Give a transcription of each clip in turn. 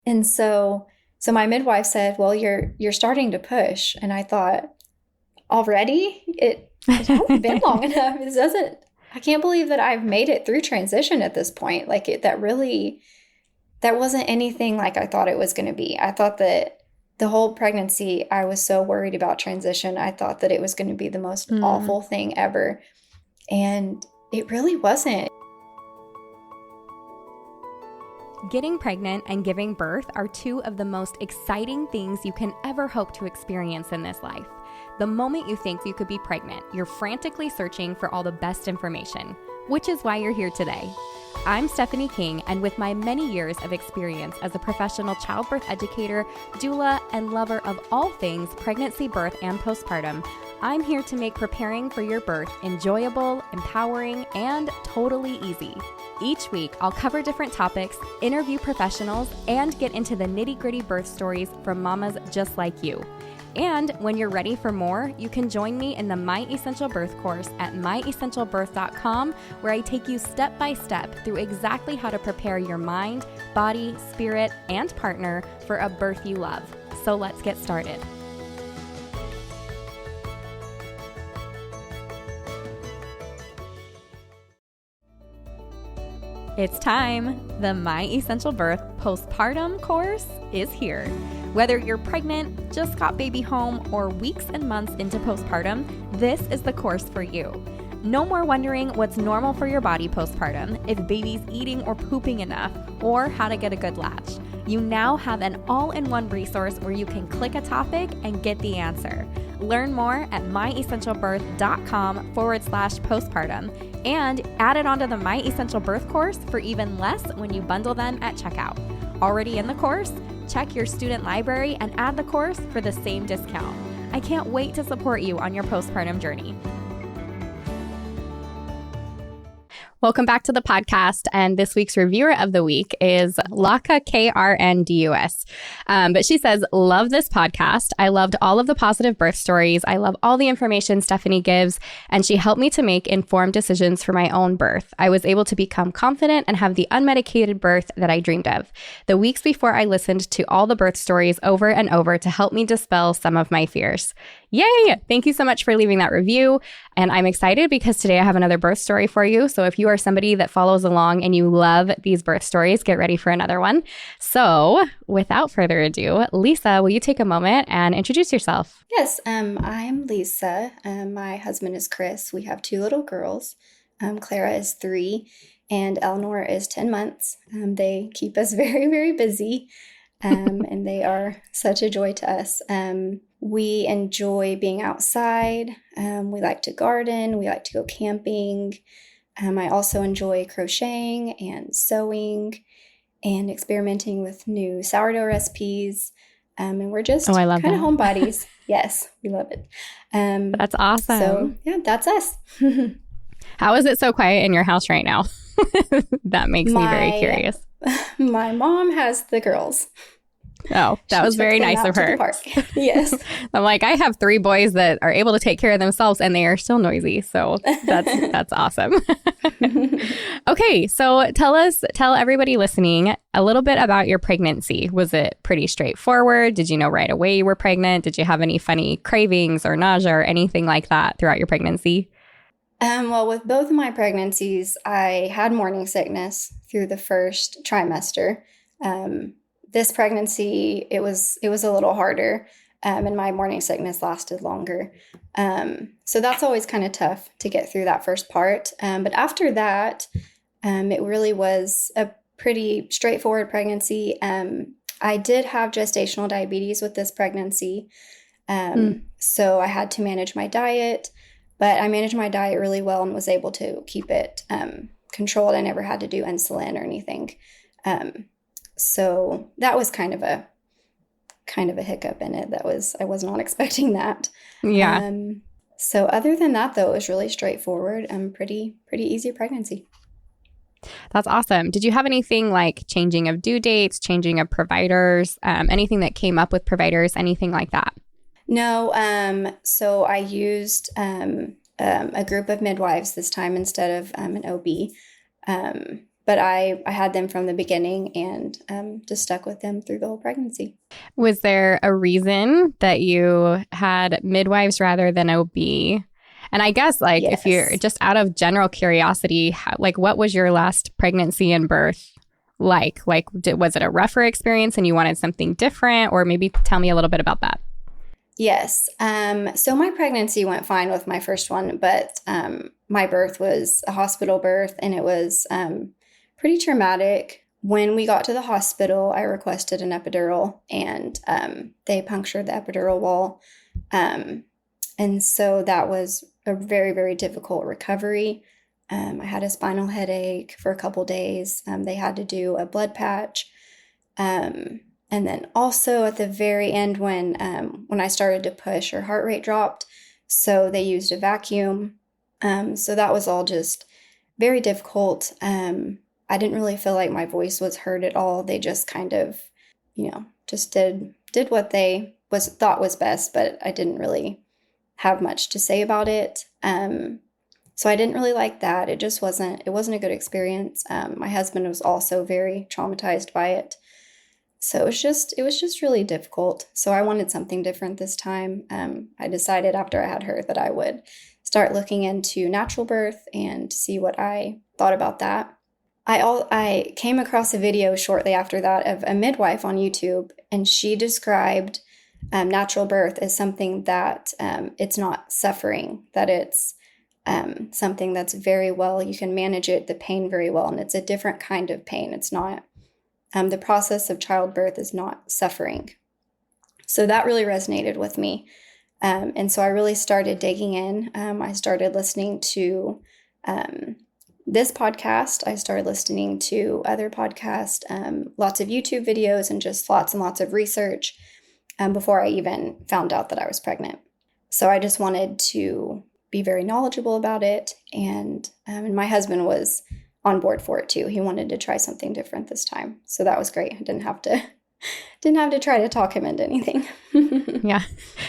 And so my midwife said, well, you're starting to push. And I thought, already? It hasn't been long enough. I can't believe that I've made it through transition at this point. Like that wasn't anything like I thought it was going to be. I thought that the whole pregnancy, I was so worried about transition. I thought that it was going to be the most awful thing ever. And it really wasn't. Getting pregnant and giving birth are two of the most exciting things you can ever hope to experience in this life. The moment you think you could be pregnant, you're frantically searching for all the best information, which is why you're here today. I'm Stephanie King, and with my many years of experience as a professional childbirth educator, doula, and lover of all things pregnancy, birth, and postpartum, I'm here to make preparing for your birth enjoyable, empowering, and totally easy. Each week, I'll cover different topics, interview professionals, and get into the nitty-gritty birth stories from mamas just like you. And when you're ready for more, you can join me in the My Essential Birth course at myessentialbirth.com, where I take you step by step through exactly how to prepare your mind, body, spirit, and partner for a birth you love. So let's get started. It's time! The My Essential Birth postpartum course is here. Whether you're pregnant, just got baby home, or weeks and months into postpartum, this is the course for you. No more wondering what's normal for your body postpartum, if baby's eating or pooping enough, or how to get a good latch. You now have an all-in-one resource where you can click a topic and get the answer. Learn more at myessentialbirth.com/postpartum and add it onto the My Essential Birth course for even less when you bundle them at checkout. Already in the course? Check your student library and add the course for the same discount. I can't wait to support you on your postpartum journey. Welcome back to the podcast, and this week's reviewer of the week is Laka KRNDUS. But she says, love this podcast. I loved all of the positive birth stories. I love all the information Stephanie gives, and she helped me to make informed decisions for my own birth. I was able to become confident and have the unmedicated birth that I dreamed of. The weeks before, I listened to all the birth stories over and over to help me dispel some of my fears. Yay! Thank you so much for leaving that review. And I'm excited because today I have another birth story for you. So if you are somebody that follows along and you love these birth stories, get ready for another one. So without further ado, Lisa, will you take a moment and introduce yourself? Yes, I'm Lisa. My husband is Chris. We have two little girls. Clara is 3 and Eleanor is 10 months. They keep us very, very busy. And they are such a joy to us. We enjoy being outside. We like to garden. We like to go camping. I also enjoy crocheting and sewing and experimenting with new sourdough recipes. And we're just kind of homebodies. Yes, we love it. That's awesome. So yeah, that's us. How is it so quiet in your house right now? That makes me very curious. My mom has the girls. Oh, that was very nice of her. Yes. I'm like, I have 3 boys that are able to take care of themselves and they are still noisy. So that's awesome. Okay, so tell everybody listening a little bit about your pregnancy. Was it pretty straightforward? Did you know right away you were pregnant? Did you have any funny cravings or nausea or anything like that throughout your pregnancy? Well, with both of my pregnancies, I had morning sickness through the first trimester. This pregnancy, it was a little harder, and my morning sickness lasted longer. So that's always kind of tough to get through that first part. But after that, it really was a pretty straightforward pregnancy. I did have gestational diabetes with this pregnancy, so I had to manage my diet. But I managed my diet really well and was able to keep it controlled. I never had to do insulin or anything. So that was kind of a hiccup in it. I was not expecting that. Yeah. So other than that, though, it was really straightforward and pretty easy pregnancy. That's awesome. Did you have anything like changing of due dates, changing of providers, anything that came up with providers, anything like that? No. So I used a group of midwives this time instead of an OB. but I had them from the beginning and just stuck with them through the whole pregnancy. Was there a reason that you had midwives rather than OB? And I guess, like, if you're Yes. just out of general curiosity, like, what was your last pregnancy and birth like? Like, was it a rougher experience and you wanted something different? Or maybe tell me a little bit about that. Yes. So my pregnancy went fine with my first one, but my birth was a hospital birth and it was pretty traumatic. When we got to the hospital, I requested an epidural and they punctured the epidural wall. And so that was a very, very difficult recovery. I had a spinal headache for a couple days. They had to do a blood patch. And then also at the very end, when I started to push, her heart rate dropped. So they used a vacuum. So that was all just very difficult. I didn't really feel like my voice was heard at all. They just kind of, just did what they thought was best, but I didn't really have much to say about it. So I didn't really like that. It wasn't a good experience. My husband was also very traumatized by it. So it was just really difficult. So I wanted something different this time. I decided after I had her that I would start looking into natural birth and see what I thought about that. I came across a video shortly after that of a midwife on YouTube, and she described natural birth as something that it's not suffering, that it's something that's very well, you can manage the pain very well, and it's a different kind of pain. It's not, the process of childbirth is not suffering. So that really resonated with me. And so I really started digging in. I started listening to this podcast. I started listening to other podcasts, lots of YouTube videos, and just lots and lots of research before I even found out that I was pregnant. So I just wanted to be very knowledgeable about it. And my husband was on board for it too. He wanted to try something different this time. So that was great. I didn't have to try to talk him into anything. Yeah.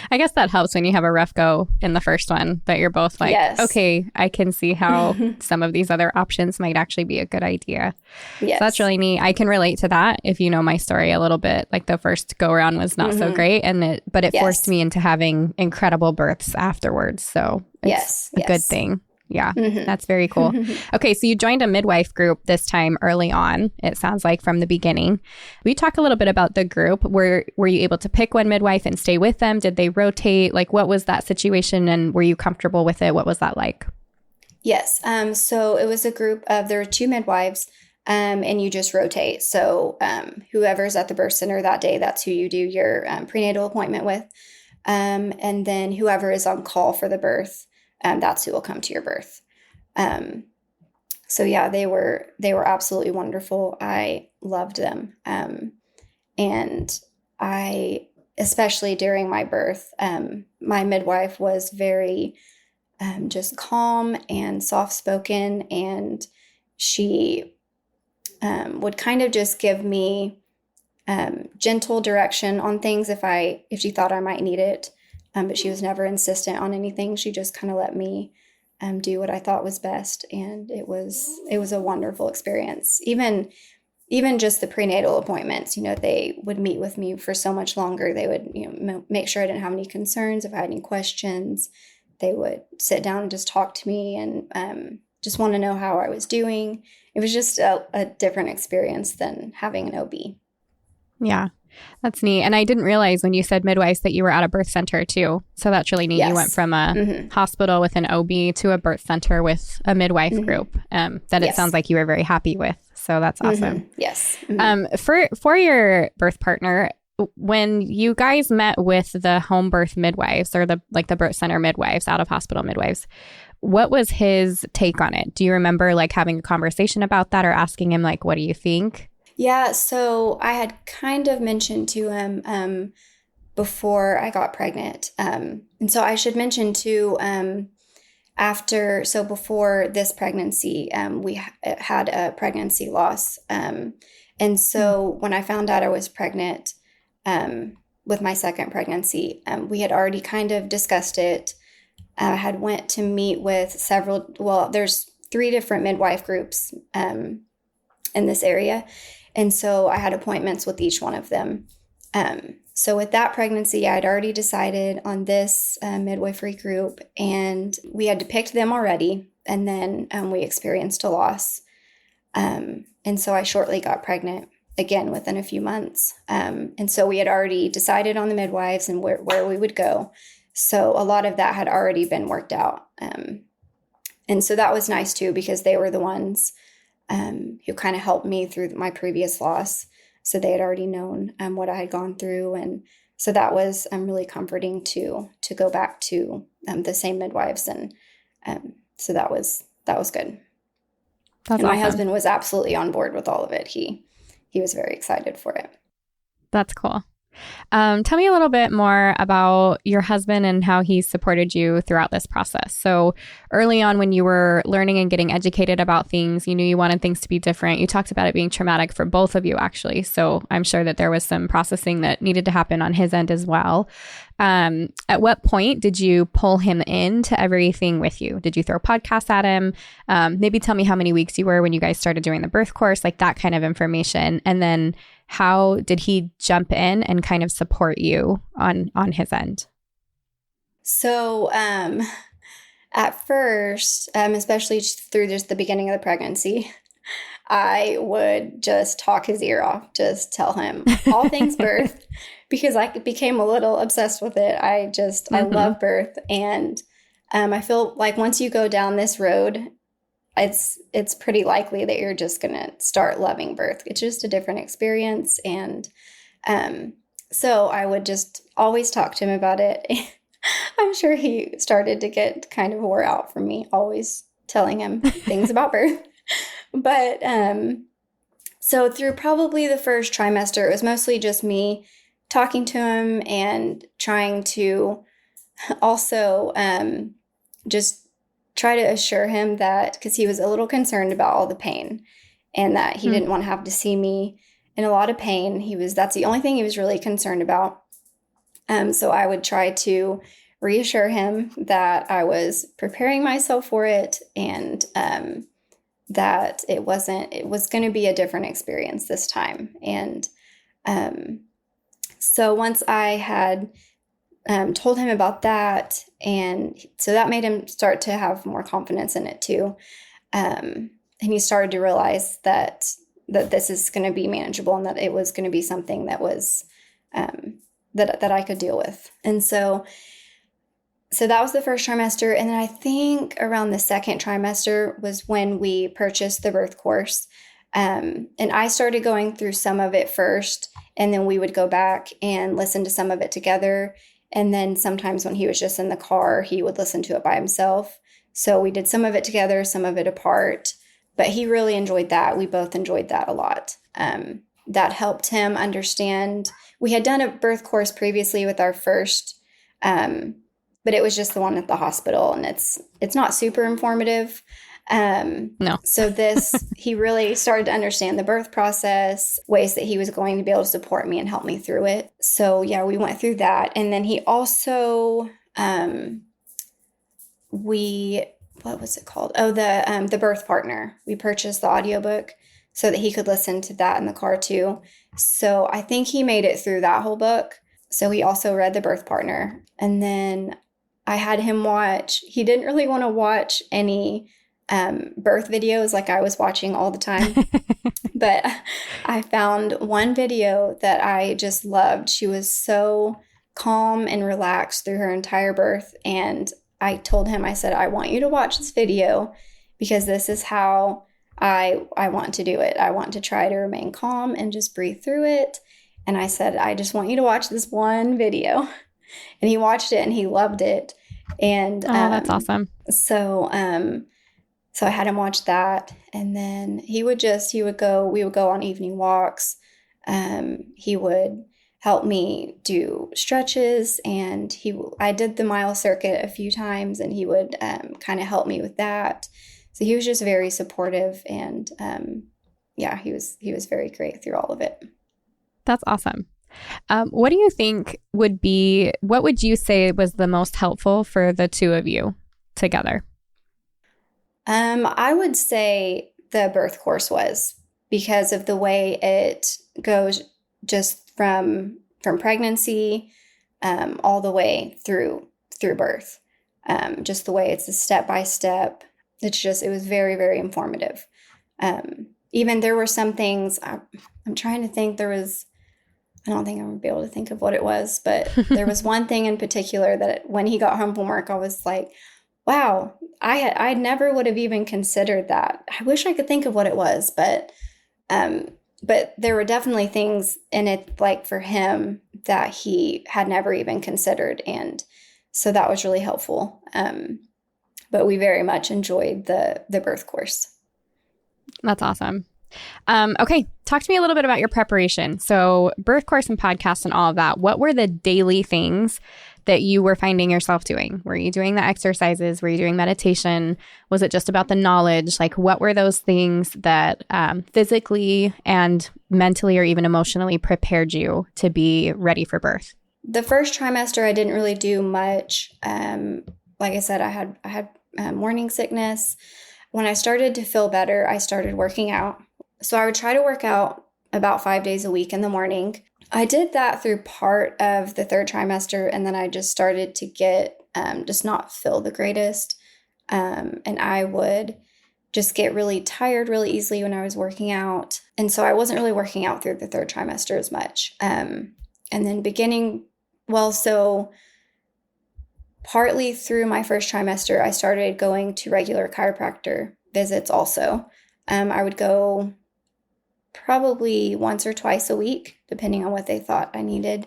I guess that helps when you have a rough go in the first one, that you're both like, Yes. okay, I can see how some of these other options might actually be a good idea. Yes. So that's really neat. I can relate to that. If you know my story a little bit, like the first go around was not so great, but it forced me into having incredible births afterwards. So it's a good thing. Yeah, that's very cool. Okay, so you joined a midwife group this time early on, it sounds like, from the beginning. Will you talk a little bit about the group? Were you able to pick one midwife and stay with them? Did they rotate? Like, what was that situation, and were you comfortable with it? What was that like? Yes. So it was a group there were 2 midwives, and you just rotate. So whoever's at the birth center that day, that's who you do your prenatal appointment with. And then whoever is on call for the birth, that's who will come to your birth. So yeah, they were absolutely wonderful. I loved them. And I, especially during my birth, my midwife was very just calm and soft-spoken, and she would kind of just give me gentle direction on things if she thought I might need it. But she was never insistent on anything. She just kind of let me do what I thought was best, and it was a wonderful experience. Even just the prenatal appointments, they would meet with me for so much longer. They would make sure I didn't have any concerns. If I had any questions, they would sit down and just talk to me and just want to know how I was doing. It was just a different experience than having an OB. Yeah. That's neat. And I didn't realize when you said midwives that you were at a birth center too. So that's really neat. Yes. You went from a hospital with an OB to a birth center with a midwife group that it sounds like you were very happy with. So that's awesome. Yes. For your birth partner, when you guys met with the home birth midwives or the birth center midwives, out of hospital midwives, what was his take on it? Do you remember having a conversation about that or asking him what do you think? Yeah, so I had kind of mentioned to him before I got pregnant. And so I should mention too, before this pregnancy, we had a pregnancy loss. And so when I found out I was pregnant with my second pregnancy, we had already kind of discussed it. I had went to meet with there's 3 different midwife groups in this area. And so I had appointments with each one of them. So with that pregnancy, I'd already decided on this midwifery group, and we had picked them already. And then we experienced a loss. And so I shortly got pregnant again within a few months. And so we had already decided on the midwives and where we would go. So a lot of that had already been worked out. And so that was nice too, because they were the ones who kind of helped me through my previous loss. So they had already known what I had gone through. And so that was really comforting to go back to the same midwives. And so that was good. That's and my awesome. husband was absolutely on board with all of it. He was very excited for it. That's cool. Tell me a little bit more about your husband and how he supported you throughout this process. So early on, when you were learning and getting educated about things, you knew you wanted things to be different. You talked about it being traumatic for both of you, actually. So I'm sure that there was some processing that needed to happen on his end as well. At what point did you pull him into everything with you? Did you throw podcasts at him? Maybe tell me how many weeks you were when you guys started doing the birth course, like that kind of information. And then how did he jump in and kind of support you on his end? So at first, especially through just the beginning of the pregnancy, I would just talk his ear off, just tell him all things birth, because I became a little obsessed with it. I love birth. And I feel like once you go down this road, it's pretty likely that you're just going to start loving birth. It's just a different experience. And so I would just always talk to him about it. I'm sure he started to get kind of wore out from me always telling him things about birth. But so through probably the first trimester, it was mostly just me talking to him and trying to also just try to assure him that, because he was a little concerned about all the pain and that he didn't want to have to see me in a lot of pain. That's the only thing he was really concerned about. So I would try to reassure him that I was preparing myself for it, and that it was going to be a different experience this time. And so once I had told him about that, and so that made him start to have more confidence in it too. And he started to realize that this is going to be manageable, and that it was going to be something that was that I could deal with. And so that was the first trimester. And then I think around the second trimester was when we purchased the birth course. And I started going through some of it first, and then we would go back and listen to some of it together. And then sometimes when he was just in the car, he would listen to it by himself. So we did some of it together, some of it apart. But he really enjoyed that. We both enjoyed that a lot. That helped him understand. We had done a birth course previously with our first, but it was just the one at the hospital, and it's not super informative. No. So he really started to understand the birth process, ways that he was going to be able to support me and help me through it. So yeah, we went through that. And then he also, what was it called? Oh, the birth partner. We purchased the audiobook so that he could listen to that in the car too. So I think he made it through that whole book. So he also read the birth partner. And then I had him he didn't really want to watch any birth videos like I was watching all the time. But I found one video that I just loved. She was so calm and relaxed through her entire birth. And I told him, I said, I want you to watch this video, because this is how I want to do it. I want to try to remain calm and just breathe through it. And I said, I just want you to watch this one video. And he watched it and he loved it. And that's awesome. So I had him watch that, and then we would go on evening walks. He would help me do stretches, and I did the mile circuit a few times, and he would kind of help me with that. So he was just very supportive, and he was very great through all of it. That's awesome. What do you think what would you say was the most helpful for the two of you together? I would say the birth course was, because of the way it goes just from pregnancy all the way through birth. Just the way it's a step by step. It was very, very informative. Even there were some things, I'm trying to think, I don't think I'm going to be able to think of what it was, but there was one thing in particular that when he got home from work, I was like, wow, I never would have even considered that. I wish I could think of what it was, but there were definitely things in it, like for him, that he had never even considered. And so that was really helpful. But we very much enjoyed the birth course. That's awesome. Okay. Talk to me a little bit about your preparation. So birth course and podcasts and all of that. What were the daily things that you were finding yourself doing? Were you doing the exercises? Were you doing meditation? Was it just about the knowledge? Like, what were those things that physically and mentally or even emotionally prepared you to be ready for birth? The first trimester, I didn't really do much. Like I said, I had morning sickness. When I started to feel better, I started working out. So I would try to work out about 5 days a week in the morning. I did that through part of the third trimester, and then I just started to get just not feel the greatest. And I would just get really tired really easily when I was working out. And so I wasn't really working out through the third trimester as much. And then so partly through my first trimester, I started going to regular chiropractor visits also. I would go probably once or twice a week, depending on what they thought I needed.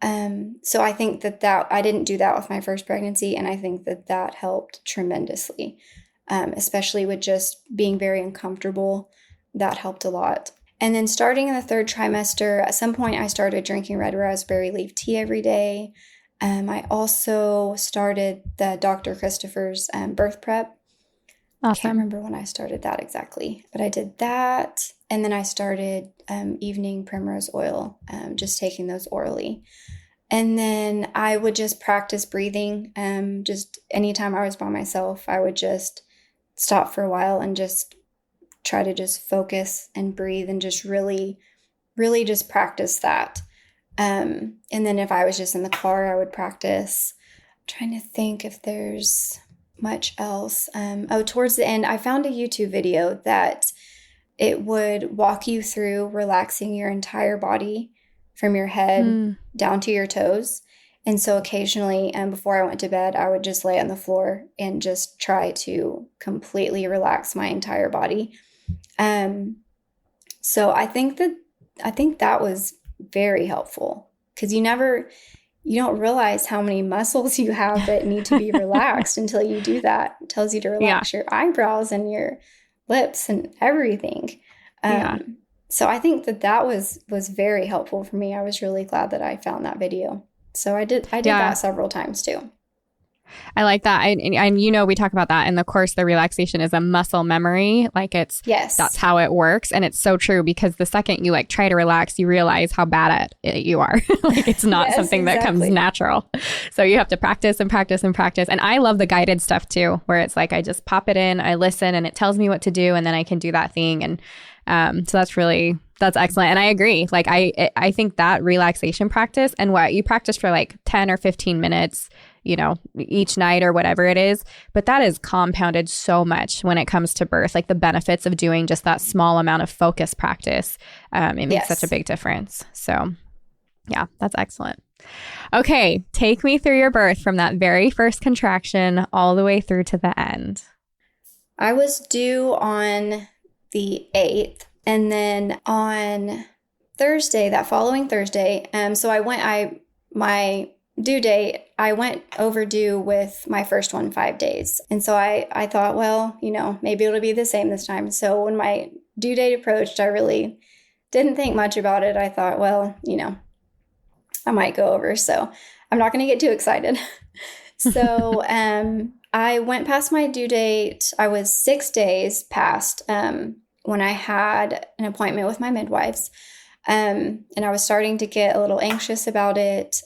So I think that I didn't do that with my first pregnancy, and I think that helped tremendously, especially with just being very uncomfortable. That helped a lot. And then starting in the third trimester, at some point I started drinking red raspberry leaf tea every day. I also started the Dr. Christopher's birth prep. Awesome. I can't remember when I started that exactly, but I did that. And then I started evening primrose oil, just taking those orally. And then I would just practice breathing. Just anytime I was by myself, I would just stop for a while and just try to just focus and breathe and just really, really just practice that. And then if I was just in the car, I would practice. I'm trying to think if there's much else. Towards the end, I found a YouTube video that it would walk you through relaxing your entire body from your head down to your toes. And so occasionally, before I went to bed, I would just lay on the floor and just try to completely relax my entire body. So I think that was very helpful, because you don't realize how many muscles you have that need to be relaxed until you do that. It tells you to relax your eyebrows and your lips and everything. So I think that was very helpful for me. I was really glad that I found that video. So I did that several times too. I like that. And we talk about that in the course. The relaxation is a muscle memory. Like that's how it works. And it's so true, because the second you try to relax, you realize how bad at it you are. It's not something that comes natural. So you have to practice and practice and practice. And I love the guided stuff too, where it's I just pop it in, I listen, and it tells me what to do. And then I can do that thing. And so that's excellent. And I agree. I think that relaxation practice, and what you practice for 10 or 15 minutes, each night or whatever it is, but that is compounded so much when it comes to birth. The benefits of doing just that small amount of focus practice, it makes such a big difference. So yeah, that's excellent. Okay. Take me through your birth from that very first contraction all the way through to the end. I was due on the 8th, and then on Thursday, that following Thursday, my due date, I went overdue with my first one 5 days. And so I thought, well, maybe it'll be the same this time. So when my due date approached, I really didn't think much about it. I thought, well, I might go over. So I'm not going to get too excited. So I went past my due date. I was 6 days past when I had an appointment with my midwives. And I was starting to get a little anxious about it.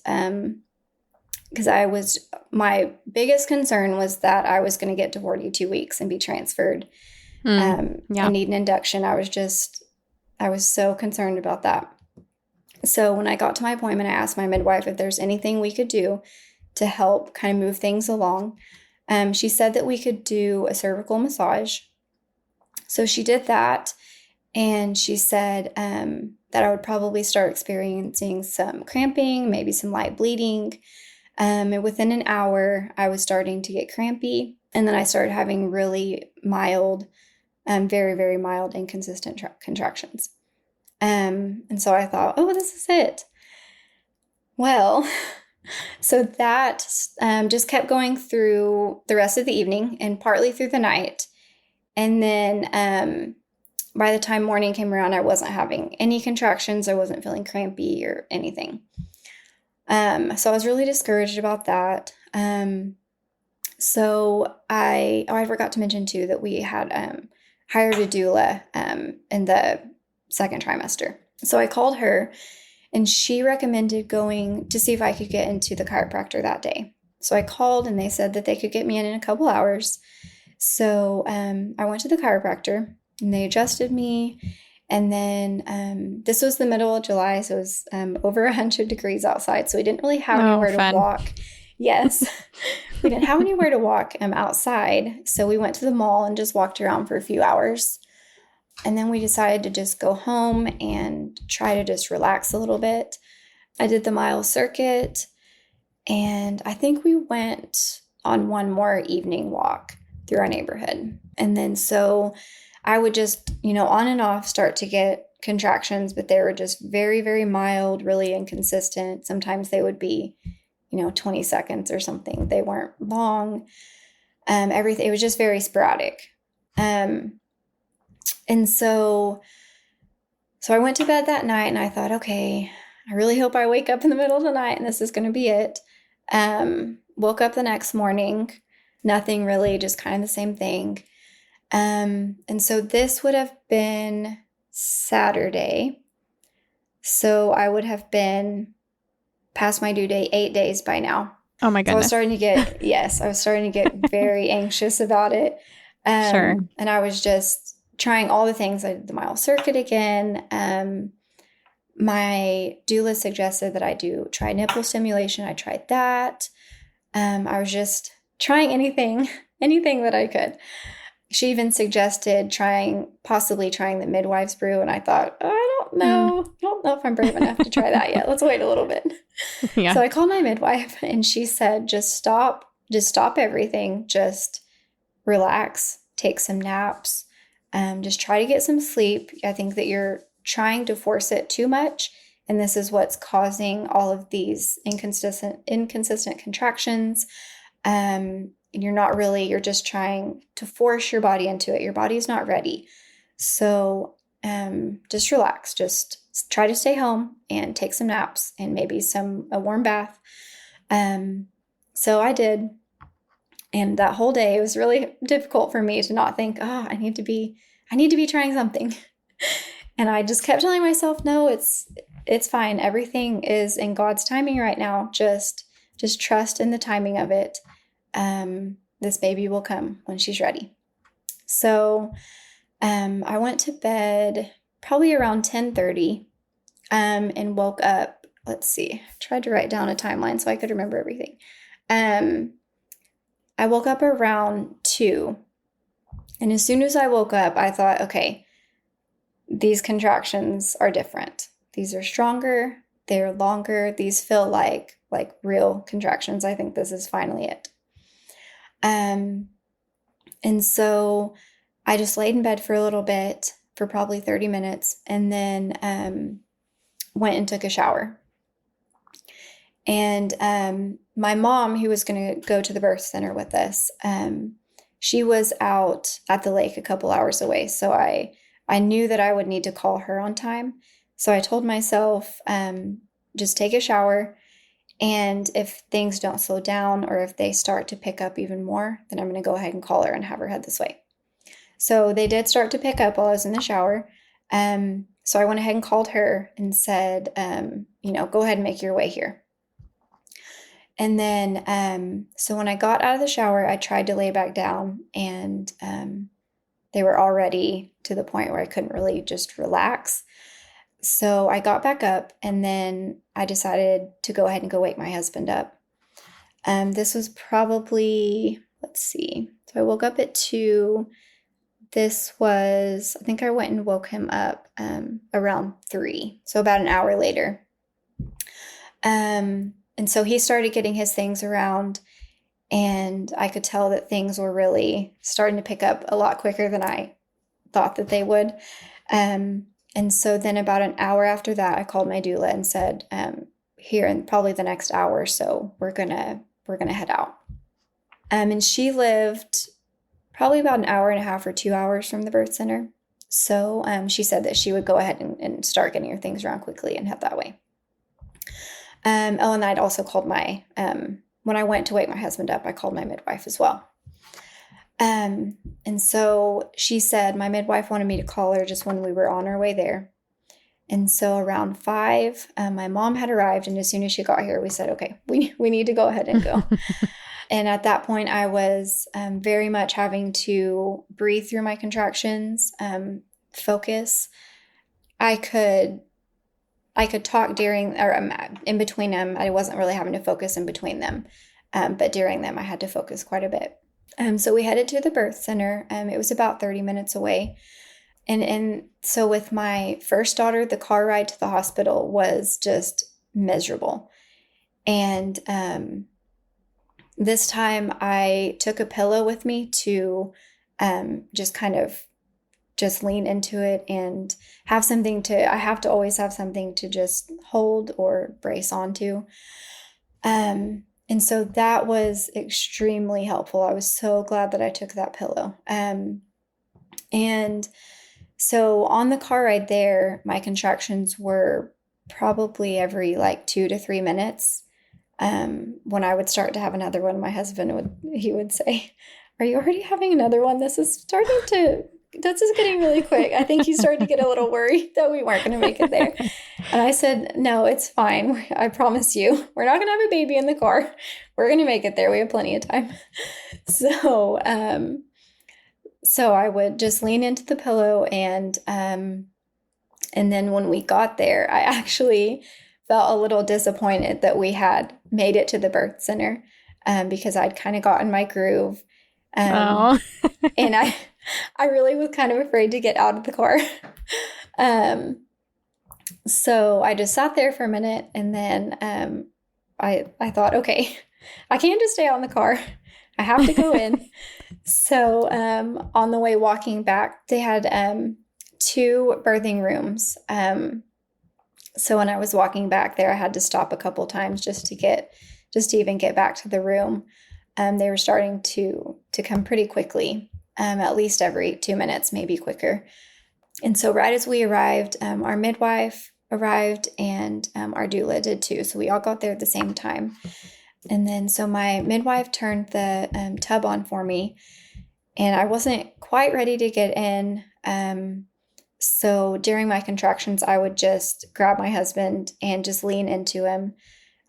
Because my biggest concern was that I was going to get to 42 weeks and be transferred and need an induction. I was just I was so concerned about that. So when I got to my appointment, I asked my midwife if there's anything we could do to help kind of move things along. She said that we could do a cervical massage. So she did that, and she said that I would probably start experiencing some cramping, maybe some light bleeding. And within an hour, I was starting to get crampy. And then I started having really mild, very, very mild, inconsistent contractions. And so I thought, oh, this is it. Well, so that just kept going through the rest of the evening and partly through the night. And then by the time morning came around, I wasn't having any contractions. I wasn't feeling crampy or anything. So I was really discouraged about that. So I forgot to mention too that we had hired a doula in the second trimester. So I called her, and she recommended going to see if I could get into the chiropractor that day. So I called, and they said that they could get me in a couple hours. So I went to the chiropractor, and they adjusted me. And then this was the middle of July, so it was over 100 degrees outside. So we didn't really have anywhere to walk. Yes, we didn't have anywhere to walk outside. So we went to the mall and just walked around for a few hours. And then we decided to just go home and try to just relax a little bit. I did the mile circuit, and I think we went on one more evening walk through our neighborhood. And then so I would just, on and off start to get contractions, but they were just very, very mild, really inconsistent. Sometimes they would be, 20 seconds or something. They weren't long. Everything, it was just very sporadic. And so I went to bed that night, and I thought, okay, I really hope I wake up in the middle of the night and this is going to be it. Woke up the next morning, nothing really, just kind of the same thing. And so this would have been Saturday. So I would have been past my due date 8 days by now. Oh my goodness. So I was starting to get very anxious about it. Sure. And I was just trying all the things. I did the mile circuit again. My doula suggested that I try nipple stimulation. I tried that. I was just trying anything that I could. She even suggested possibly trying the midwife's brew. And I thought, oh, I don't know. I don't know if I'm brave enough to try that yet. Let's wait a little bit. Yeah. So I called my midwife, and she said, just stop everything. Just relax, take some naps, just try to get some sleep. I think that you're trying to force it too much. And this is what's causing all of these inconsistent contractions. And you're just trying to force your body into it. Your body is not ready. So just relax. Just try to stay home and take some naps and maybe a warm bath. So I did. And that whole day, it was really difficult for me to not think, oh, I need to be trying something. And I just kept telling myself, no, it's fine. Everything is in God's timing right now. Just trust in the timing of it. This baby will come when she's ready. So I went to bed probably around 10:30 and woke up. Let's see. I tried to write down a timeline so I could remember everything. I woke up around 2. And as soon as I woke up, I thought, okay, these contractions are different. These are stronger. They're longer. These feel like real contractions. I think this is finally it. And so I just laid in bed for a little bit, for probably 30 minutes, and then went and took a shower. And my mom, who was going to go to the birth center with us, she was out at the lake a couple hours away. So I knew that I would need to call her on time. So I told myself, just take a shower. And if things don't slow down, or if they start to pick up even more, then I'm going to go ahead and call her and have her head this way. So they did start to pick up while I was in the shower. So I went ahead and called her and said, go ahead and make your way here. And then, so when I got out of the shower, I tried to lay back down, and they were already to the point where I couldn't really just relax. So I got back up and then I decided to go ahead and go wake my husband up. This was probably, let's see. So I woke up at 2. This was, I think I went and woke him up around 3. So about an hour later. And so he started getting his things around, and I could tell that things were really starting to pick up a lot quicker than I thought that they would. And so then about an hour after that, I called my doula and said, here in probably the next hour or so, we're gonna head out. And she lived probably about an hour and a half or 2 hours from the birth center. So she said that she would go ahead and start getting her things around quickly and head that way. And I'd also called when I went to wake my husband up, I called my midwife as well. And so she said my midwife wanted me to call her just when we were on our way there. And so around 5, my mom had arrived. And as soon as she got here, we said, okay, we need to go ahead and go. And at that point, I was very much having to breathe through my contractions, focus. I could talk during or in between them. I wasn't really having to focus in between them. But during them, I had to focus quite a bit. So we headed to the birth center. It was about 30 minutes away. And so with my first daughter, the car ride to the hospital was just miserable. And this time I took a pillow with me to just lean into it and have something I have to always have something to just hold or brace onto. And so that was extremely helpful. I was so glad that I took that pillow. And so on the car ride there, my contractions were probably every 2 to 3 minutes. When I would start to have another one, my husband would say, "Are you already having another one? This is getting really quick." I think he started to get a little worried that we weren't going to make it there. And I said, "No, it's fine. I promise you, we're not going to have a baby in the car. We're going to make it there. We have plenty of time." So I would just lean into the pillow and then when we got there, I actually felt a little disappointed that we had made it to the birth center because I'd kind of gotten my groove. And I really was kind of afraid to get out of the car. So I just sat there for a minute and then I thought, okay, I can't just stay out in the car. I have to go in. So on the way walking back, they had 2 birthing rooms. So when I was walking back there, I had to stop a couple times just to even get back to the room. They were starting to come pretty quickly, at least every 2 minutes, maybe quicker. And so right as we arrived, our midwife arrived and our doula did too. So we all got there at the same time. And then so my midwife turned the tub on for me, and I wasn't quite ready to get in. So during my contractions, I would just grab my husband and just lean into him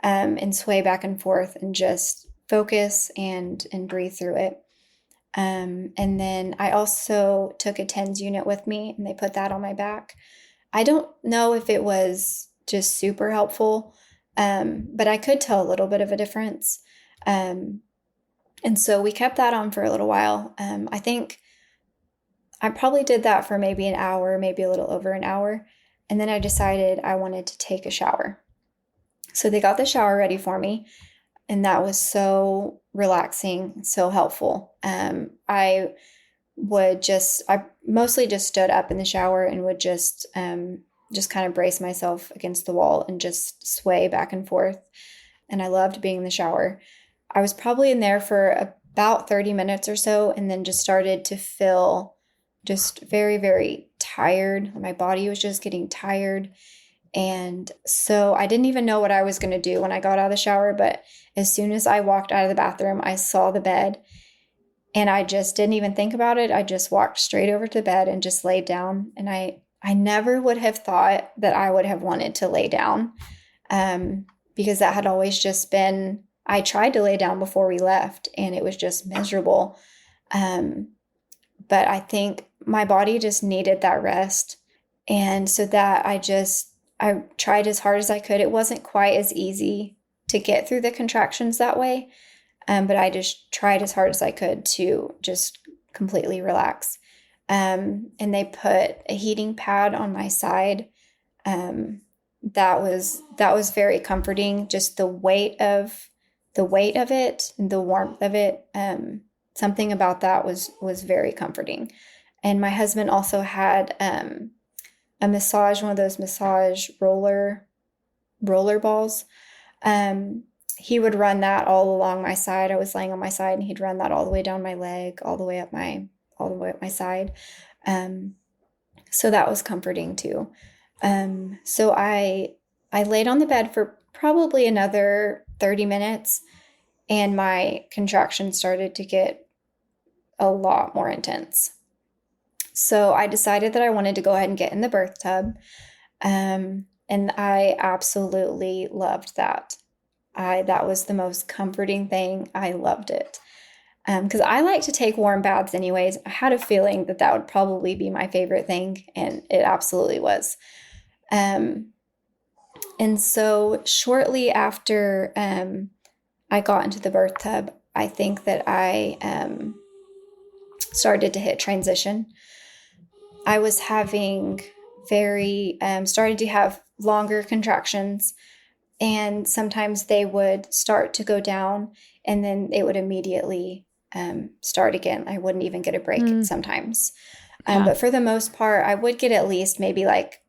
and sway back and forth and just focus and breathe through it. And then I also took a TENS unit with me, and they put that on my back. I don't know if it was just super helpful, but I could tell a little bit of a difference. And so we kept that on for a little while. I think I probably did that for maybe an hour, maybe a little over an hour. And then I decided I wanted to take a shower. So they got the shower ready for me, and that was so relaxing, so helpful. I mostly just stood up in the shower and would just kind of brace myself against the wall and just sway back and forth. And I loved being in the shower. I was probably in there for about 30 minutes or so, and then just started to feel just very, very tired. My body was just getting tired. And so I didn't even know what I was going to do when I got out of the shower. But as soon as I walked out of the bathroom, I saw the bed, and I just didn't even think about it. I just walked straight over to the bed and just laid down. And I never would have thought that I would have wanted to lay down, because that had always just been, I tried to lay down before we left and it was just miserable. But I think my body just needed that rest. And so that I tried as hard as I could. It wasn't quite as easy to get through the contractions that way. But I just tried as hard as I could to just completely relax. And they put a heating pad on my side. That was very comforting. Just the weight of it and the warmth of it. Something about that was very comforting. And my husband also had a massage, one of those massage roller balls. He would run that all along my side. I was laying on my side, and he'd run that all the way down my leg, all the way up my side. So that was comforting too. So I laid on the bed for probably another 30 minutes, and my contractions started to get a lot more intense. So I decided that I wanted to go ahead and get in the birth tub. And I absolutely loved that. That was the most comforting thing. I loved it. Because I like to take warm baths anyways. I had a feeling that that would probably be my favorite thing, and it absolutely was. And so shortly after I got into the birth tub, I think that I started to hit transition. I was having started to have longer contractions, and sometimes they would start to go down, and then it would immediately start again. I wouldn't even get a break sometimes. But for the most part, I would get at least maybe like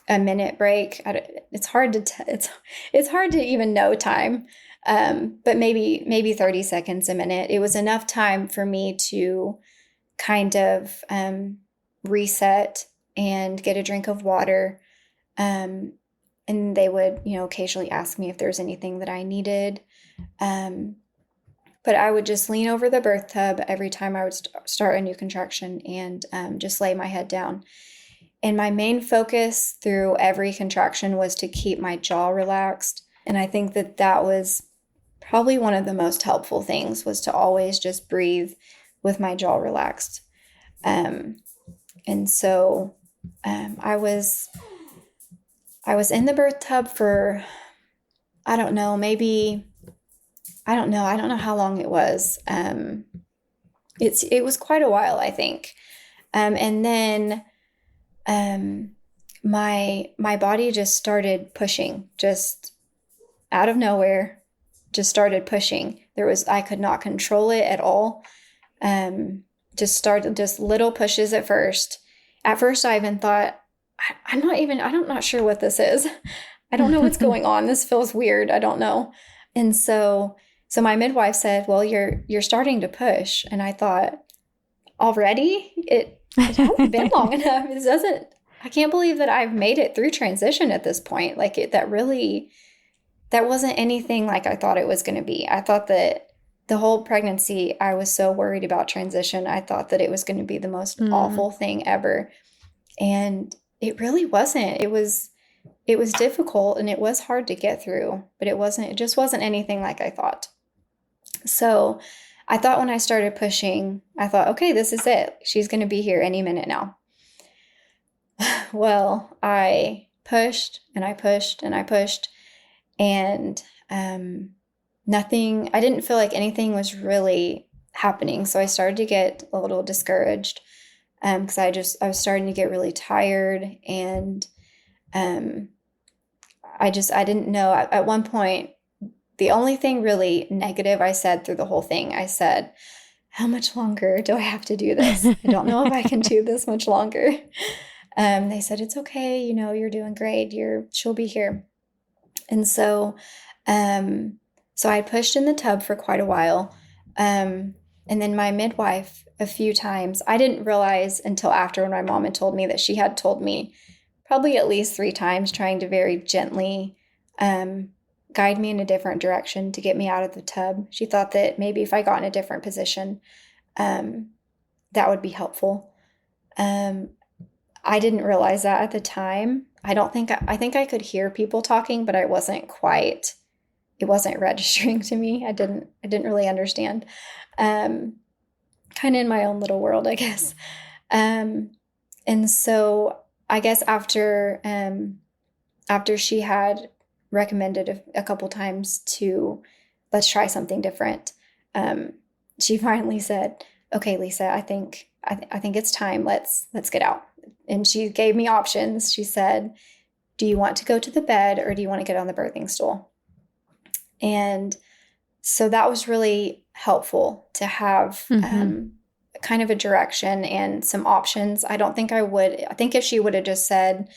a minute break. It's hard to even know time. But maybe 30 seconds, a minute. It was enough time for me to kind of reset and get a drink of water. And they would, occasionally ask me if there's anything that I needed. But I would just lean over the birth tub every time I would start a new contraction, and just lay my head down. And my main focus through every contraction was to keep my jaw relaxed. And I think that that was probably one of the most helpful things, was to always just breathe with my jaw relaxed. And so I was in the birth tub for, I don't know how long it was. It was quite a while, I think. And then my body just started pushing, just out of nowhere, just started pushing. I could not control it at all. Just little pushes at first. At first I even thought, I'm not sure what this is. I don't know what's going on. This feels weird. I don't know. And so my midwife said, well, you're starting to push. And I thought, already? It hasn't been long enough. I can't believe that I've made it through transition at this point. Like that wasn't anything like I thought it was going to be. I thought that the whole pregnancy, I was so worried about transition. I thought that it was going to be the most awful thing ever. And it really wasn't. It was difficult, and it was hard to get through, but it just wasn't anything like I thought. So I thought when I started pushing, I thought, okay, this is it. She's going to be here any minute now. Well, I pushed and I pushed and I pushed, and I didn't feel like anything was really happening. So I started to get a little discouraged, because I was starting to get really tired, and I didn't know. At one point, the only thing really negative I said through the whole thing, I said, how much longer do I have to do this? I don't know if I can do this much longer. They said, it's okay. You're doing great. She'll be here. And so I pushed in the tub for quite a while. And then my midwife, a few times, I didn't realize until after, when my mom had told me, that she had told me probably at least 3 times, trying to very gently guide me in a different direction to get me out of the tub. She thought that maybe if I got in a different position, that would be helpful. I didn't realize that at the time. I think I could hear people talking, but it wasn't registering to me. I didn't really understand. Kind of in my own little world, I guess. And so I guess after she had recommended a couple times to let's try something different, um, she finally said, "Okay, Lisa, I think it's time. Let's get out." And she gave me options. She said, "Do you want to go to the bed or do you want to get on the birthing stool?" And so that was really helpful to have kind of a direction and some options. I don't think I would. I think if she would have just said,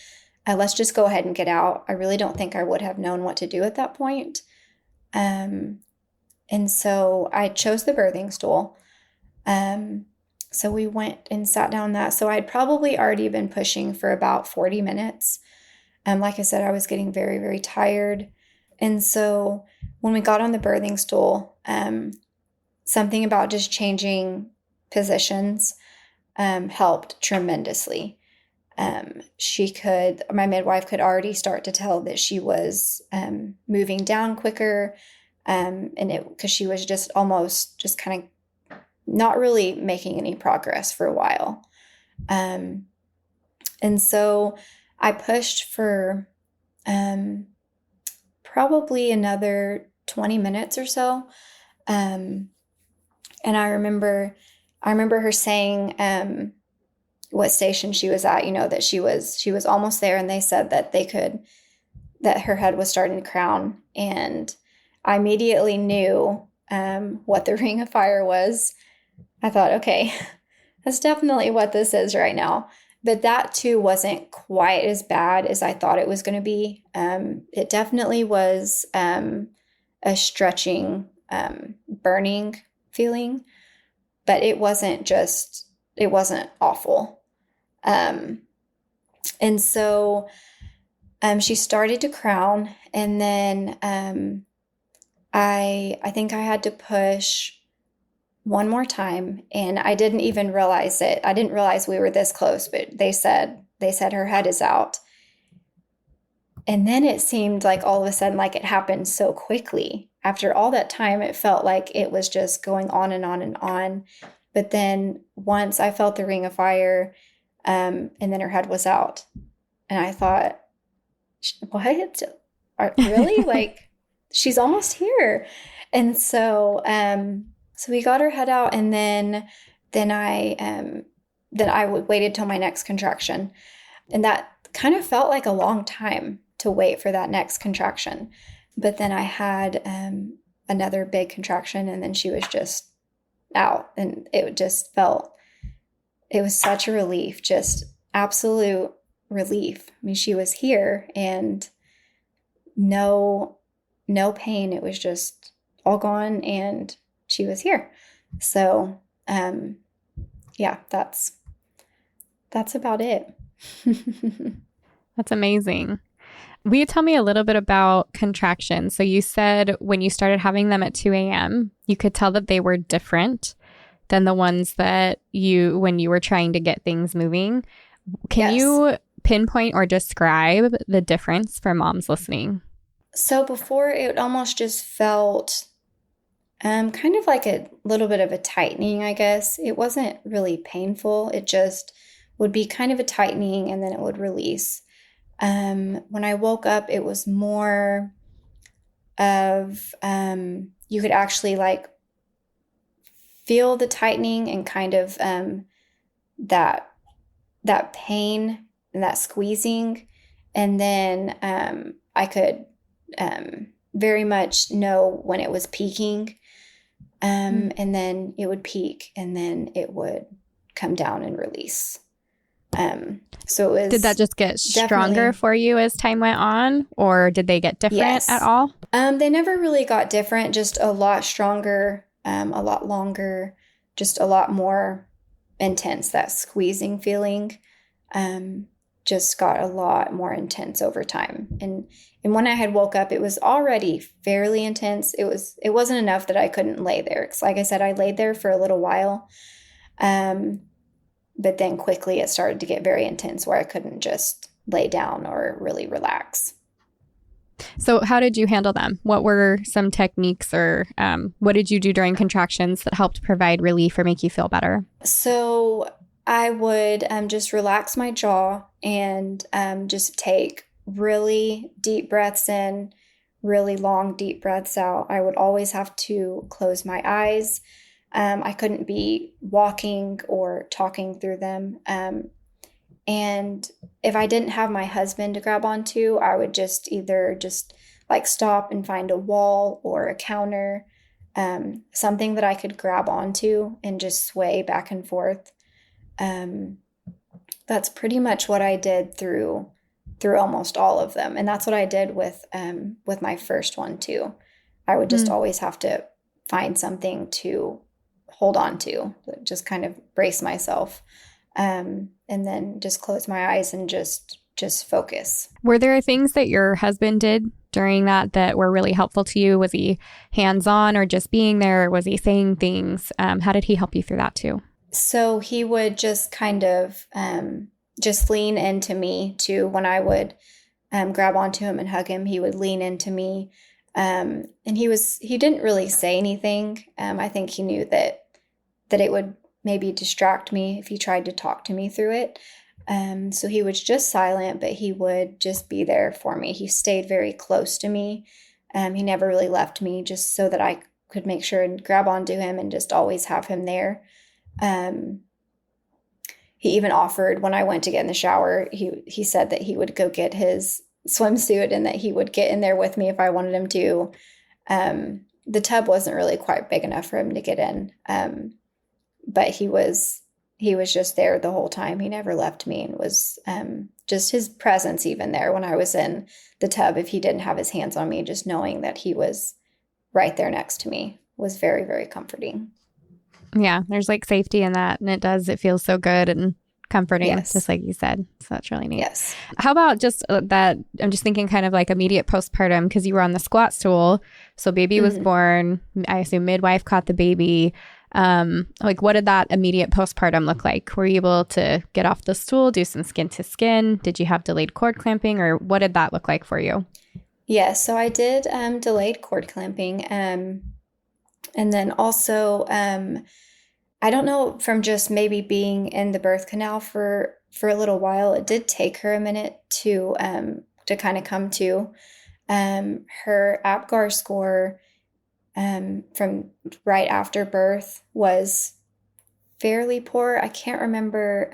let's just go ahead and get out, I really don't think I would have known what to do at that point. And so I chose the birthing stool. So we went and sat down that. So I'd probably already been pushing for about 40 minutes. Like I said, I was getting very, very tired. And so when we got on the birthing stool, something about just changing positions helped tremendously. My midwife could already start to tell that she was moving down quicker, because she was just almost just kind of not really making any progress for a while. And so I pushed for probably another 20 minutes or so. And I remember her saying what station she was at, that she was almost there, and they said that her head was starting to crown. And I immediately knew what the ring of fire was. I thought, okay, that's definitely what this is right now. But that too wasn't quite as bad as I thought it was going to be. It definitely was a stretching, burning feeling, but it wasn't awful. And so she started to crown, and then I think I had to push one more time, and I didn't even realize it. I didn't realize we were this close, but they said her head is out. And then it seemed like all of a sudden, like it happened so quickly. After all that time, it felt like it was just going on and on and on. But then once I felt the ring of fire, and then her head was out, and I thought, what? Really? Like, she's almost here. And so, so we got her head out, and then I waited till my next contraction. And that kind of felt like a long time to wait for that next contraction. But then I had another big contraction, and then she was just out, and it was such a relief, just absolute relief. I mean, she was here, and no pain. It was just all gone, and she was here. So, yeah, that's about it. That's amazing. Will you tell me a little bit about contractions? So you said when you started having them at 2 a.m., you could tell that they were different than the ones that when you were trying to get things moving. Can you pinpoint or describe the difference for moms listening? So before, it almost just felt kind of like a little bit of a tightening, I guess. It wasn't really painful. It just would be kind of a tightening, and then it would release. When I woke up, it was more of you could actually like feel the tightening and kind of that pain and that squeezing. And then I could very much know when it was peaking. And then it would peak, and then it would come down and release. So it was. Did that just get stronger for you as time went on, or did they get different at all? They never really got different, just a lot stronger, a lot longer, just a lot more intense. That squeezing feeling just got a lot more intense over time. And when I had woke up, it was already fairly intense. It wasn't enough that I couldn't lay there. 'Cause like I said, I laid there for a little while. But then quickly it started to get very intense where I couldn't just lay down or really relax. So how did you handle them? What were some techniques, or what did you do during contractions that helped provide relief or make you feel better? So I would just relax my jaw and just take really deep breaths in, really long, deep breaths out. I would always have to close my eyes. I couldn't be walking or talking through them. And if I didn't have my husband to grab onto, I would just either just like stop and find a wall or a counter, something that I could grab onto and just sway back and forth. Um, that's pretty much what I did through almost all of them, and that's what I did with my first one too. I would just Mm. always have to find something to hold on to, just kind of brace myself, and then just close my eyes and just focus. Were there things that your husband did during that were really helpful to you? Was he hands-on or just being there? Or was he saying things? How did he help you through that too? So he would just kind of just lean into me too. When I would grab onto him and hug him, he would lean into me. And he didn't really say anything. I think he knew that it would maybe distract me if he tried to talk to me through it. So he was just silent, but he would just be there for me. He stayed very close to me. He never really left me, just so that I could make sure and grab onto him and just always have him there. Um, he even offered, when I went to get in the shower, he said that he would go get his swimsuit and that he would get in there with me if I wanted him to. The tub wasn't really quite big enough for him to get in, but he was just there the whole time. He never left me, and was just his presence even there when I was in the tub. If he didn't have his hands on me, just knowing that he was right there next to me was very, very comforting. Yeah, there's like safety in that. And it feels so good and comforting, Yes. just like you said. So that's really neat. Yes. How about just that? I'm just thinking kind of like immediate postpartum because you were on the squat stool. So baby was Mhm. born. I assume midwife caught the baby. Like what did that immediate postpartum look like? Were you able to get off the stool, do some skin to skin? Did you have delayed cord clamping or what did that look like for you? Yes. So I did delayed cord clamping. And then also, I don't know, from just maybe being in the birth canal for a little while, it did take her a minute to kind of come to. Her APGAR score from right after birth was fairly poor. I can't remember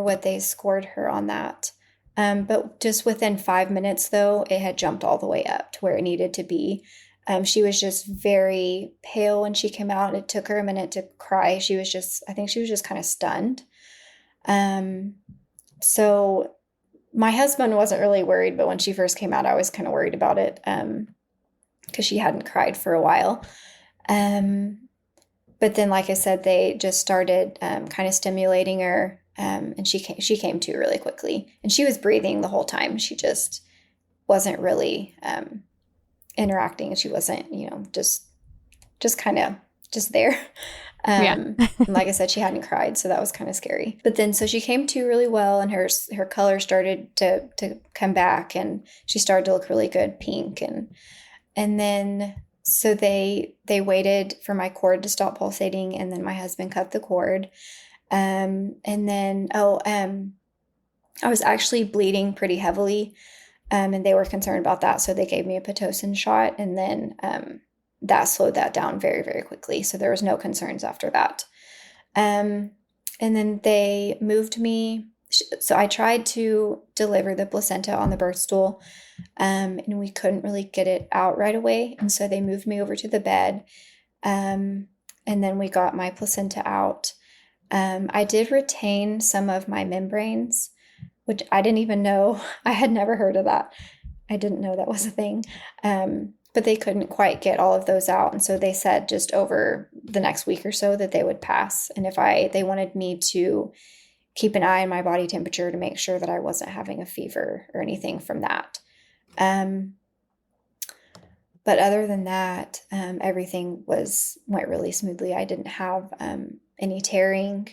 what they scored her on that. But just within 5 minutes, though, it had jumped all the way up to where it needed to be. She was just very pale when she came out. It took her a minute to cry. I think she was just kind of stunned. Um, so my husband wasn't really worried, but when she first came out, I was kind of worried about it because she hadn't cried for a while. Um, but then, like I said, they just started kind of stimulating her, and she came to really quickly, and she was breathing the whole time. She just wasn't really interacting, and she wasn't, just kind of just there. Yeah. And like I said, she hadn't cried, so that was kind of scary. But then, so she came to really well, and her color started to come back, and she started to look really good, pink, and then so they waited for my cord to stop pulsating, and then my husband cut the cord. And then I was actually bleeding pretty heavily, and they were concerned about that, so they gave me a Pitocin shot, and then that slowed that down very, very quickly. So there was no concerns after that. And then they moved me. So I tried to deliver the placenta on the birth stool, and we couldn't really get it out right away. And so they moved me over to the bed, and then we got my placenta out. I did retain some of my membranes, which I didn't even know. I had never heard of that. I didn't know that was a thing. But they couldn't quite get all of those out. And so they said just over the next week or so that they would pass. And they wanted me to keep an eye on my body temperature to make sure that I wasn't having a fever or anything from that. But other than that, everything went really smoothly. I didn't have any tearing.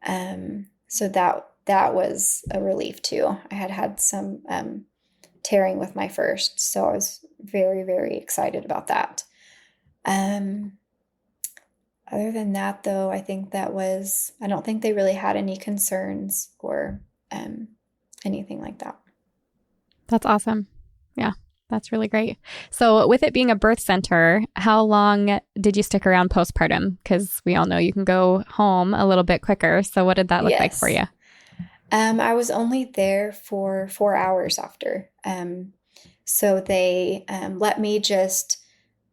So that was a relief too. I had some tearing with my first, so I was very, very excited about that. Other than that, though, I don't think they really had any concerns or um, anything like that. That's awesome. Yeah, that's really great. So, with it being a birth center, how long did you stick around postpartum? Because we all know you can go home a little bit quicker. So, what did that look like for Yes. you? I was only there for 4 hours after. So they let me just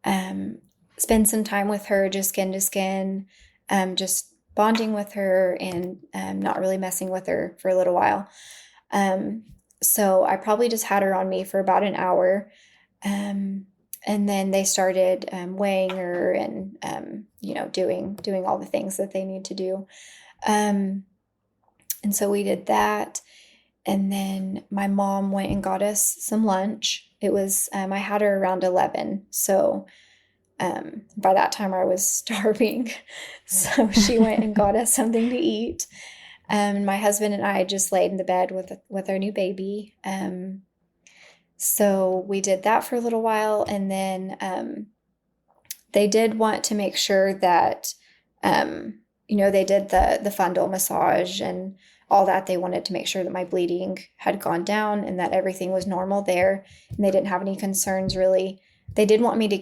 um, spend some time with her, just skin to skin, just bonding with her and not really messing with her for a little while. Um, so I probably just had her on me for about an hour. Um, and then they started weighing her and doing all the things that they need to do. Um, and so we did that. And then my mom went and got us some lunch. I had her around 11. So by that time I was starving. So she went and got us something to eat. My husband and I just laid in the bed with our new baby. So we did that for a little while. And then they did want to make sure that, they did the fundal massage and all that. They wanted to make sure that my bleeding had gone down and that everything was normal there. And they didn't have any concerns really. They did want me to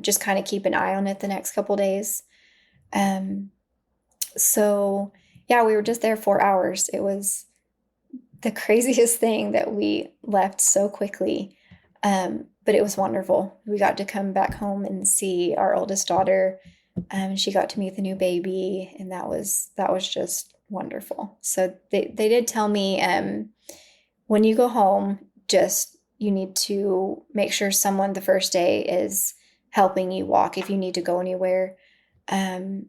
just kind of keep an eye on it the next couple days. Um, so yeah, we were just there 4 hours. It was the craziest thing that we left so quickly. But it was wonderful. We got to come back home and see our oldest daughter. She got to meet the new baby, and that was just wonderful. So they did tell me when you go home, just you need to make sure someone the first day is helping you walk if you need to go anywhere. And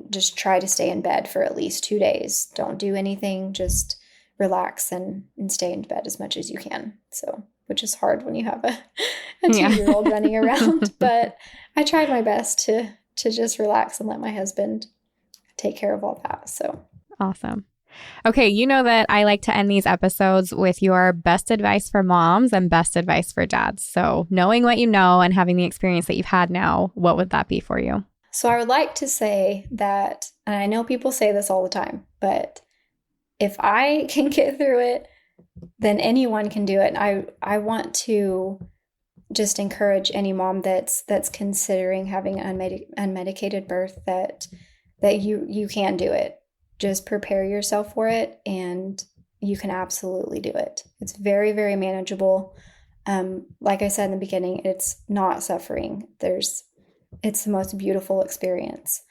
just try to stay in bed for at least 2 days. Don't do anything, just relax and stay in bed as much as you can. So, which is hard when you have a Yeah. 2-year-old running around, but I tried my best to just relax and let my husband take care of all that. So Awesome. Okay, you know that I like to end these episodes with your best advice for moms and best advice for dads. So, knowing what you know and having the experience that you've had now, what would that be for you? So I would like to say that, and I know people say this all the time, but if I can get through it, then anyone can do it. And I want to just encourage any mom that's considering having unmedicated birth that you can do it. Just prepare yourself for it, and you can absolutely do it. It's very, very manageable. Like I said in the beginning, it's not suffering. It's the most beautiful experience.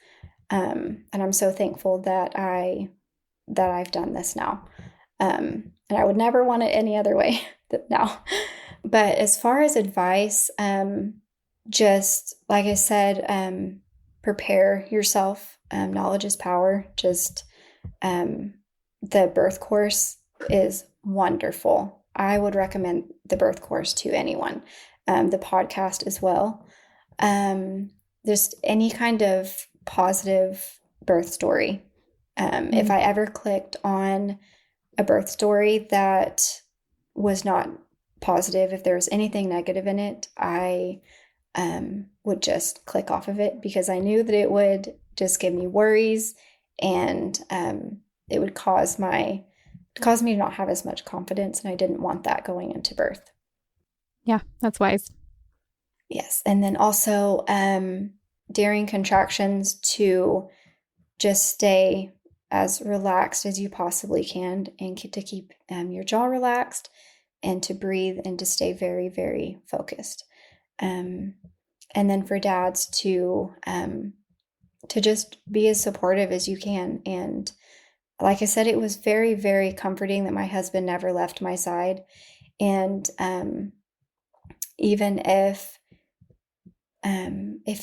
And I'm so thankful that I've done this now. And I would never want it any other way now. But as far as advice, just like I said, prepare yourself. Knowledge is power. Just the birth course is wonderful. I would recommend the birth course to anyone. The podcast as well. Just any kind of positive birth story. If I ever clicked on a birth story that was not positive, if there was anything negative in it, I would just click off of it because I knew that it would just give me worries and it would cause me to not have as much confidence, and I didn't want that going into birth. Yeah, that's wise. Yes. And then also during contractions to just stay as relaxed as you possibly can and to keep your jaw relaxed and to breathe and to stay very, very focused. And then for dads to just be as supportive as you can. And like I said, it was very, very comforting that my husband never left my side. And even if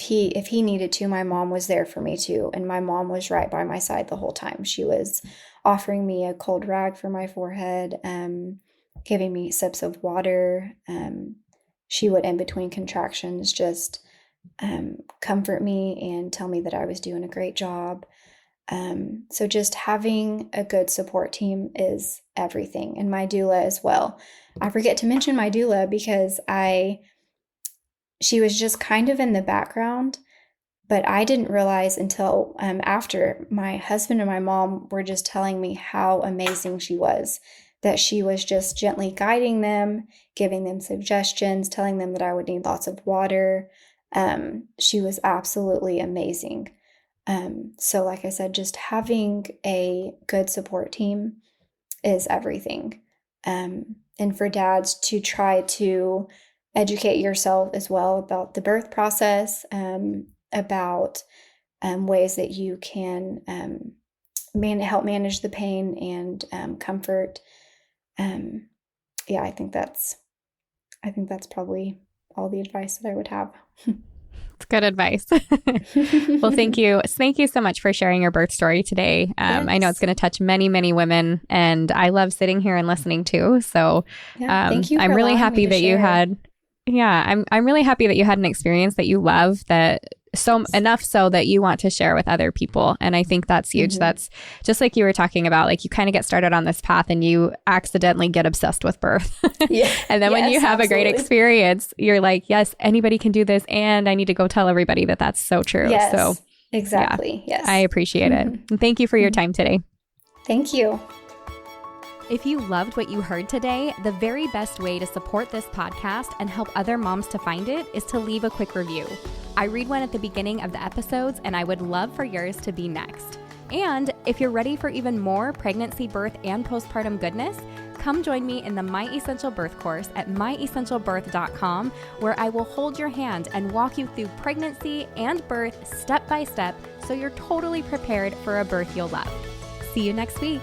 he needed to, my mom was there for me too. And my mom was right by my side the whole time. She was offering me a cold rag for my forehead, giving me sips of water. She would, in between contractions, just comfort me and tell me that I was doing a great job. So just having a good support team is everything. And my doula as well. I forget to mention my doula because she was just kind of in the background, But I didn't realize until after my husband and my mom were just telling me how amazing she was, that she was just gently guiding them, giving them suggestions, telling them that I would need lots of water. She was absolutely amazing. So, like I said, just having a good support team is everything. And for dads to try to educate yourself as well about the birth process, about ways that you can help manage the pain and comfort. Yeah, I think that's probably all the advice that I would have. It's good advice. Well, thank you. Thank you so much for sharing your birth story today. Yes. I know it's going to touch many, many women, and I love sitting here and listening too. So thank you. I'm really happy that you had, I'm really happy that you had an experience that you love, that enough so that you want to share with other people. And I think that's huge. Mm-hmm. That's just like you were talking about, like you kind of get started on this path and you accidentally get obsessed with birth. Yeah. And then when you have a great experience, you're like, yes, anybody can do this. And I need to go tell everybody that that's so true. Yes, so exactly. Yes. I appreciate it. And thank you for your time today. Thank you. If you loved what you heard today, the very best way to support this podcast and help other moms to find it is to leave a quick review. I read one at the beginning of the episodes, and I would love for yours to be next. And if you're ready for even more pregnancy, birth, and postpartum goodness, come join me in the My Essential Birth course at myessentialbirth.com, where I will hold your hand and walk you through pregnancy and birth step by step so you're totally prepared for a birth you'll love. See you next week.